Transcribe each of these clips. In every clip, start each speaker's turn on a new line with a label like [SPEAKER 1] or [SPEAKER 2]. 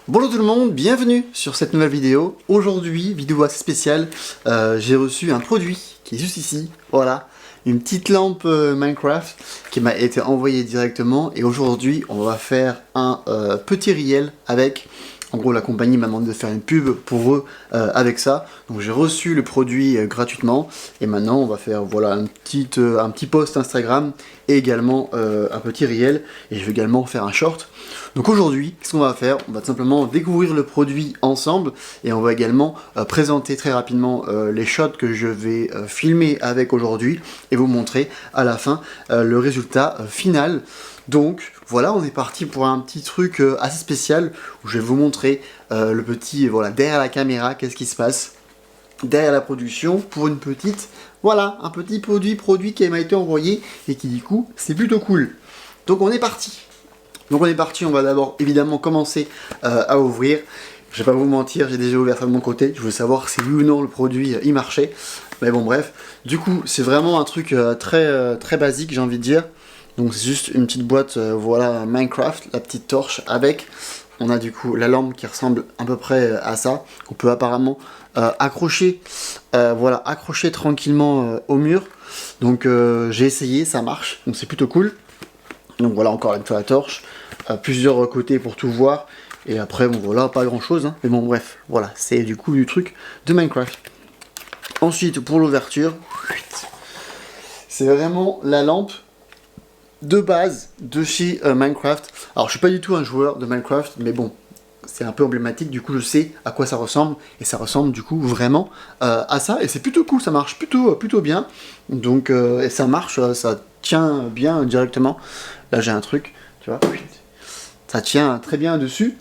[SPEAKER 1] Bonjour tout le monde, bienvenue sur cette nouvelle vidéo. Aujourd'hui, vidéo assez spéciale, j'ai reçu un produit qui est juste ici, voilà, une petite lampe Minecraft qui m'a été envoyée directement et aujourd'hui on va faire un petit réel avec. En gros, la compagnie m'a demandé de faire une pub pour eux avec ça. Donc j'ai reçu le produit gratuitement. Et maintenant, on va faire voilà, un petit post Instagram et également un petit réel. Et je vais également faire un short. Donc aujourd'hui, qu'est-ce qu'on va faire? On va tout simplement découvrir le produit ensemble. Et on va également présenter très rapidement les shots que je vais filmer avec aujourd'hui. Et vous montrer à la fin le résultat final. Donc voilà, on est parti pour un petit truc assez spécial où je vais vous montrer le petit, voilà, derrière la caméra, qu'est-ce qui se passe, derrière la production, pour une petite, voilà, un petit produit qui m'a été envoyé et qui du coup, c'est plutôt cool. Donc on est parti. On va d'abord évidemment commencer à ouvrir. Je vais pas vous mentir, j'ai déjà ouvert ça de mon côté, je veux savoir si oui ou non le produit y marchait. Mais bon bref, du coup c'est vraiment un truc très basique j'ai envie de dire. Donc c'est juste une petite boîte, voilà, Minecraft, la petite torche avec. On a du coup la lampe qui ressemble à peu près à ça, qu'on peut apparemment accrocher, voilà, accrocher tranquillement au mur. Donc j'ai essayé, ça marche, donc c'est plutôt cool. Donc voilà, encore une fois la torche, plusieurs côtés pour tout voir. Et après, bon voilà, pas grand chose, hein. Mais bon bref, voilà, c'est du coup du truc de Minecraft. Ensuite, pour l'ouverture, c'est vraiment la lampe de base de chez Minecraft. Alors je suis pas du tout un joueur de Minecraft, mais bon, c'est un peu emblématique, du coup je sais à quoi ça ressemble, et ça ressemble du coup vraiment à ça, et c'est plutôt cool, ça marche plutôt bien, donc et ça marche, ça tient bien directement. Là j'ai un truc, tu vois, ça tient très bien dessus.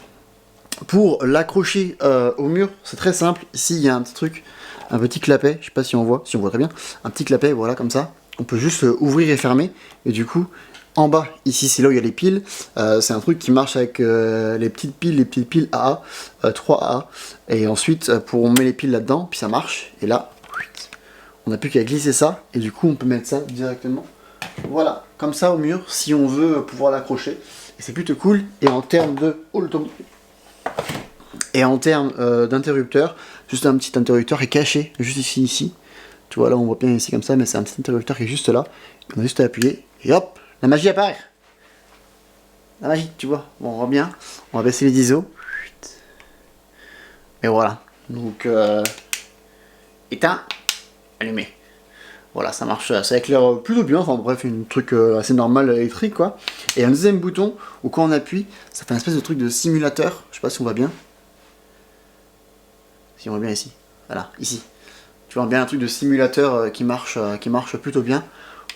[SPEAKER 1] Pour l'accrocher au mur, c'est très simple, ici il y a un petit truc, un petit clapet, je sais pas si on voit très bien, un petit clapet, voilà, comme ça, on peut juste ouvrir et fermer, et du coup, en bas, ici c'est là où il y a les piles, c'est un truc qui marche avec les petites piles AA, 3 AA, et ensuite pour on met les piles là-dedans, puis ça marche, et là, on n'a plus qu'à glisser ça, et du coup on peut mettre ça directement, voilà, comme ça au mur, si on veut pouvoir l'accrocher, et c'est plutôt cool, et en termes de... Et en termes d'interrupteur, juste un petit interrupteur qui est caché, juste ici. Tu vois là on voit bien ici comme ça, mais c'est un petit interrupteur qui est juste là. On a juste à appuyer, et hop, la magie apparaît. La magie, tu vois, bon, on voit bien. On va baisser les ISO. Et voilà, donc éteint, allumé. Voilà, ça marche, ça éclaire plutôt bien, enfin bref, un truc assez normal électrique quoi. Et un deuxième bouton où quand on appuie, ça fait un espèce de truc de simulateur, je sais pas si on voit bien. Si on voit bien ici, voilà, ici. Tu vois bien un truc de simulateur qui marche plutôt bien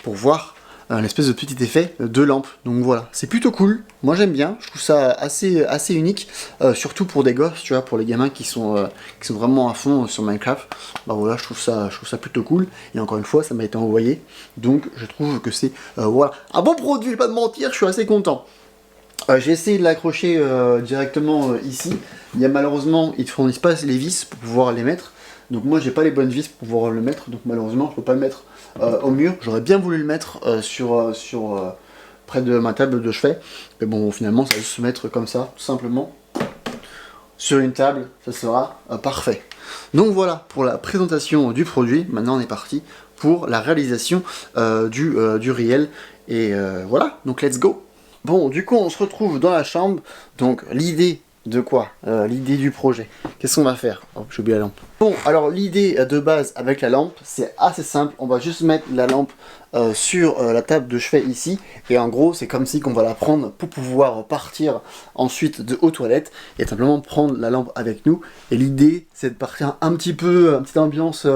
[SPEAKER 1] pour voir un espèce de petit effet de lampe. Donc voilà, c'est plutôt cool. Moi j'aime bien, je trouve ça assez unique, surtout pour des gosses, tu vois, pour les gamins qui sont vraiment à fond sur Minecraft. Bah voilà, je trouve ça plutôt cool. Et encore une fois, ça m'a été envoyé, donc je trouve que c'est voilà un bon produit. Je vais pas te mentir, je suis assez content. J'ai essayé de l'accrocher directement ici. Il y a malheureusement, ils ne fournissent pas les vis pour pouvoir les mettre. Donc moi j'ai pas les bonnes vis pour pouvoir le mettre. Donc malheureusement je peux pas le mettre au mur. J'aurais bien voulu le mettre près de ma table de chevet. Mais bon finalement ça va juste se mettre comme ça, tout simplement. Sur une table, ça sera parfait. Donc voilà pour la présentation du produit. Maintenant on est parti pour la réalisation du réel. Et voilà, donc let's go. Bon, du coup, on se retrouve dans la chambre. Donc, l'idée de quoi l'idée du projet. Qu'est-ce qu'on va faire? Oh, j'ai oublié la lampe. Bon, alors l'idée de base avec la lampe, c'est assez simple. On va juste mettre la lampe sur la table de chevet ici. Et en gros, c'est comme si qu'on va la prendre pour pouvoir partir ensuite aux toilettes. Et simplement prendre la lampe avec nous. Et l'idée, c'est de partir un petit peu, une petite ambiance...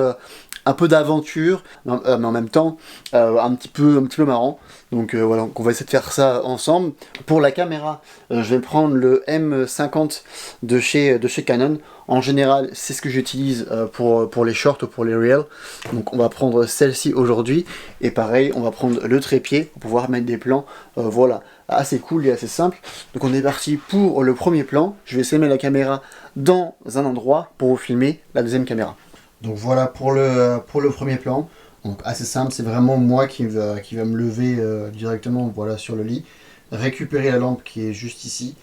[SPEAKER 1] un peu d'aventure, mais en même temps un petit peu marrant. Donc voilà, on va essayer de faire ça ensemble. Pour la caméra, je vais prendre le M50 de chez Canon. En général, c'est ce que j'utilise pour les shorts ou pour les reels. Donc on va prendre celle-ci aujourd'hui. Et pareil, on va prendre le trépied pour pouvoir mettre des plans, voilà, assez cool et assez simple. Donc on est parti pour le premier plan. Je vais essayer de mettre la caméra dans un endroit pour vous filmer la deuxième caméra. Donc voilà pour le premier plan. Donc assez simple, c'est vraiment moi qui va me lever directement, voilà, sur le lit, récupérer la lampe qui est juste ici,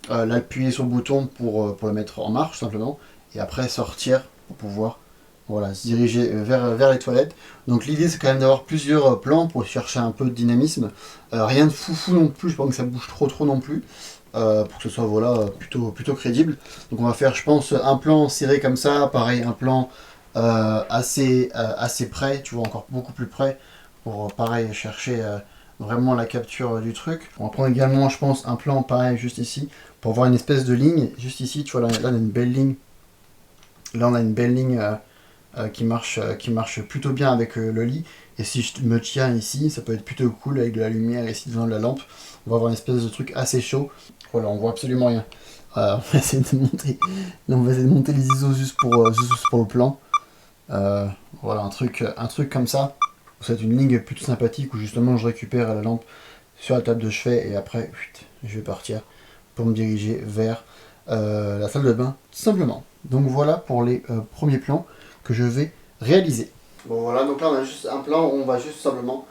[SPEAKER 1] l'appuyer sur le bouton pour le mettre en marche simplement, et après sortir pour pouvoir voilà, se diriger vers les toilettes. Donc l'idée c'est quand même d'avoir plusieurs plans pour chercher un peu de dynamisme. Rien de foufou non plus, je pense que ça bouge trop non plus. Pour que ce soit voilà, plutôt crédible. Donc on va faire je pense un plan serré comme ça, pareil un plan assez près, tu vois, encore beaucoup plus près, pour pareil chercher vraiment la capture du truc. On va prendre également je pense un plan pareil juste ici, pour avoir une espèce de ligne, juste ici, tu vois là on a une belle ligne. Là on a une belle ligne qui marche plutôt bien avec le lit. Et si je me tiens ici, ça peut être plutôt cool avec de la lumière ici devant la lampe. On va avoir une espèce de truc assez chaud. Voilà, on voit absolument rien. On va essayer de monter. Là, on va essayer de monter les ISO juste pour le plan. Voilà, un truc comme ça. C'est une ligne plutôt sympathique où justement je récupère la lampe sur la table de chevet et après, je vais partir pour me diriger vers la salle de bain, tout simplement. Donc voilà pour les premiers plans que je vais réaliser. Bon voilà, donc là on a juste un plan où on va juste simplement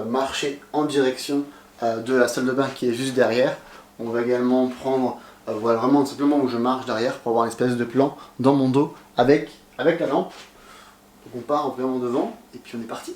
[SPEAKER 1] marcher en direction de la salle de bain qui est juste derrière. On va également prendre, voilà, vraiment simplement où je marche derrière pour avoir une espèce de plan dans mon dos avec la lampe. Donc on part vraiment devant et puis on est parti.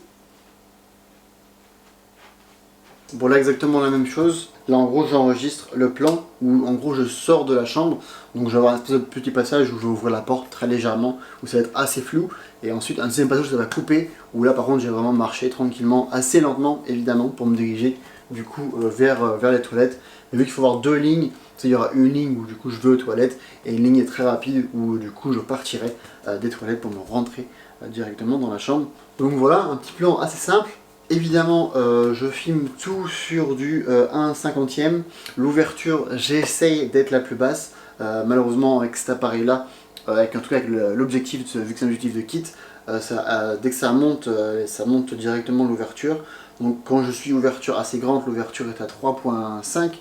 [SPEAKER 1] Bon là exactement la même chose, là en gros j'enregistre le plan où en gros je sors de la chambre, donc je vais avoir un espèce de petit passage où je vais ouvrir la porte très légèrement, où ça va être assez flou, et ensuite un deuxième passage où ça va couper, où là par contre j'ai vraiment marché tranquillement, assez lentement évidemment, pour me diriger du coup vers les toilettes. Mais vu qu'il faut avoir deux lignes, il y aura une ligne où du coup je vais aux toilettes, et une ligne très rapide où du coup je partirai des toilettes pour me rentrer directement dans la chambre. Donc voilà, un petit plan assez simple. Évidemment, je filme tout sur du 1/50e. L'ouverture, j'essaye d'être la plus basse. Malheureusement, avec cet appareil-là, en tout cas avec l'objectif, vu que c'est un objectif de kit, dès que ça monte directement l'ouverture. Donc quand je suis ouverture assez grande, l'ouverture est à 3.5.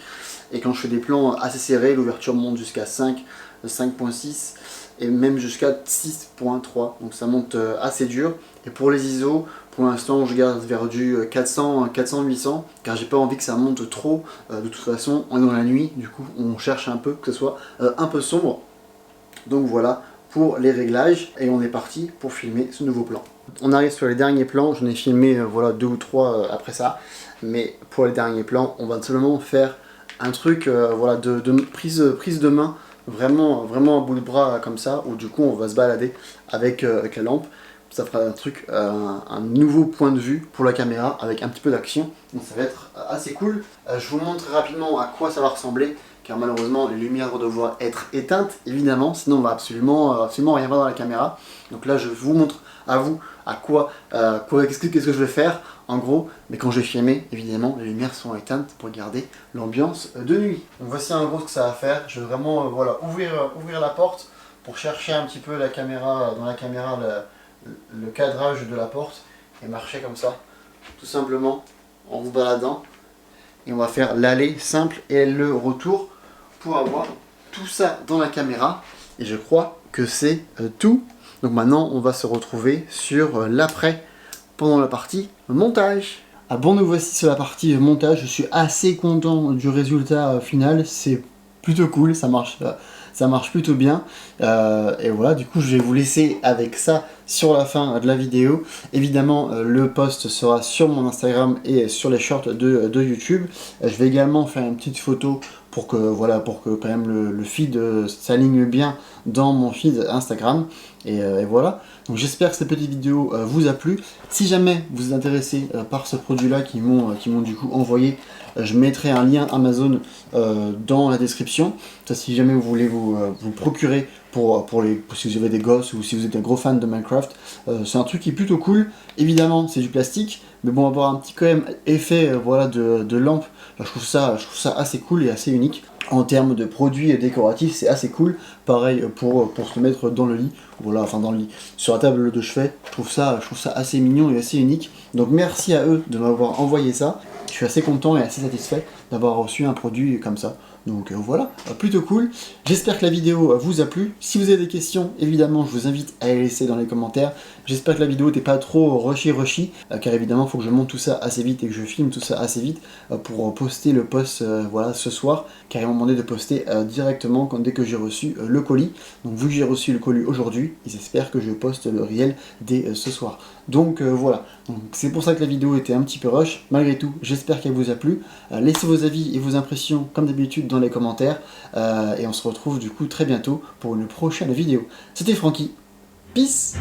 [SPEAKER 1] Et quand je fais des plans assez serrés, l'ouverture monte jusqu'à 5, 5.6 et même jusqu'à 6.3. Donc ça monte assez dur. Et pour les ISO, pour l'instant je garde vers du 400-800 car j'ai pas envie que ça monte trop. De toute façon on est dans la nuit, du coup on cherche un peu que ce soit un peu sombre. Donc voilà pour les réglages et on est parti pour filmer ce nouveau plan. On arrive sur les derniers plans, j'en ai filmé voilà 2 ou 3 après ça. Mais pour les derniers plans on va seulement faire un truc voilà, de prise de main, vraiment à bout de bras comme ça, où du coup on va se balader avec la lampe. Ça fera un truc, un nouveau point de vue pour la caméra avec un petit peu d'action, donc ça va être assez cool. Je vous montre rapidement à quoi ça va ressembler, car malheureusement les lumières vont devoir être éteintes évidemment, sinon on va absolument rien voir dans la caméra. Donc là je vous montre à vous à qu'est-ce que je vais faire en gros, mais quand je vais filmer évidemment les lumières sont éteintes pour garder l'ambiance de nuit. Donc voici en gros ce que ça va faire. Je vais vraiment voilà, ouvrir la porte pour chercher un petit peu la caméra, dans la caméra le cadrage de la porte et marcher comme ça tout simplement en se baladant, et on va faire l'aller simple et le retour pour avoir tout ça dans la caméra, et je crois que c'est tout. Donc maintenant on va se retrouver sur l'après pendant la partie montage. Ah bon, nous voici sur la partie montage. Je suis assez content du résultat final, c'est plutôt cool, ça marche plutôt bien. Et voilà, du coup je vais vous laisser avec ça sur la fin de la vidéo. Évidemment le post sera sur mon Instagram et sur les shorts de YouTube. Je vais également faire une petite photo pour que quand même le feed s'aligne bien dans mon feed Instagram. Et voilà, donc j'espère que cette petite vidéo vous a plu. Si jamais vous êtes intéressé par ce produit là qui m'ont du coup envoyé, je mettrai un lien Amazon dans la description. Ça, si jamais vous voulez vous procurer si vous avez des gosses ou si vous êtes un gros fan de Minecraft, c'est un truc qui est plutôt cool. Évidemment c'est du plastique, mais bon, avoir un petit quand même effet voilà, de lampe, je trouve ça assez cool et assez unique. En termes de produits décoratifs, c'est assez cool. Pareil pour se mettre dans le lit, voilà, enfin dans le lit, sur la table de chevet. Je trouve ça assez mignon et assez unique. Donc merci à eux de m'avoir envoyé ça. Je suis assez content et assez satisfait d'avoir reçu un produit comme ça. Donc voilà, plutôt cool. J'espère que la vidéo vous a plu. Si vous avez des questions, évidemment, je vous invite à les laisser dans les commentaires. J'espère que la vidéo n'était pas trop rushy, car évidemment il faut que je monte tout ça assez vite et que je filme tout ça assez vite pour poster le post voilà, ce soir, car ils m'ont demandé de poster directement dès que j'ai reçu le colis. Donc vu que j'ai reçu le colis aujourd'hui, ils espèrent que je poste le réel dès ce soir. Donc voilà, c'est pour ça que la vidéo était un petit peu rush. Malgré tout, j'espère qu'elle vous a plu. Laissez vos avis et vos impressions comme d'habitude dans les commentaires. Et on se retrouve du coup très bientôt pour une prochaine vidéo. C'était Francky. Peace!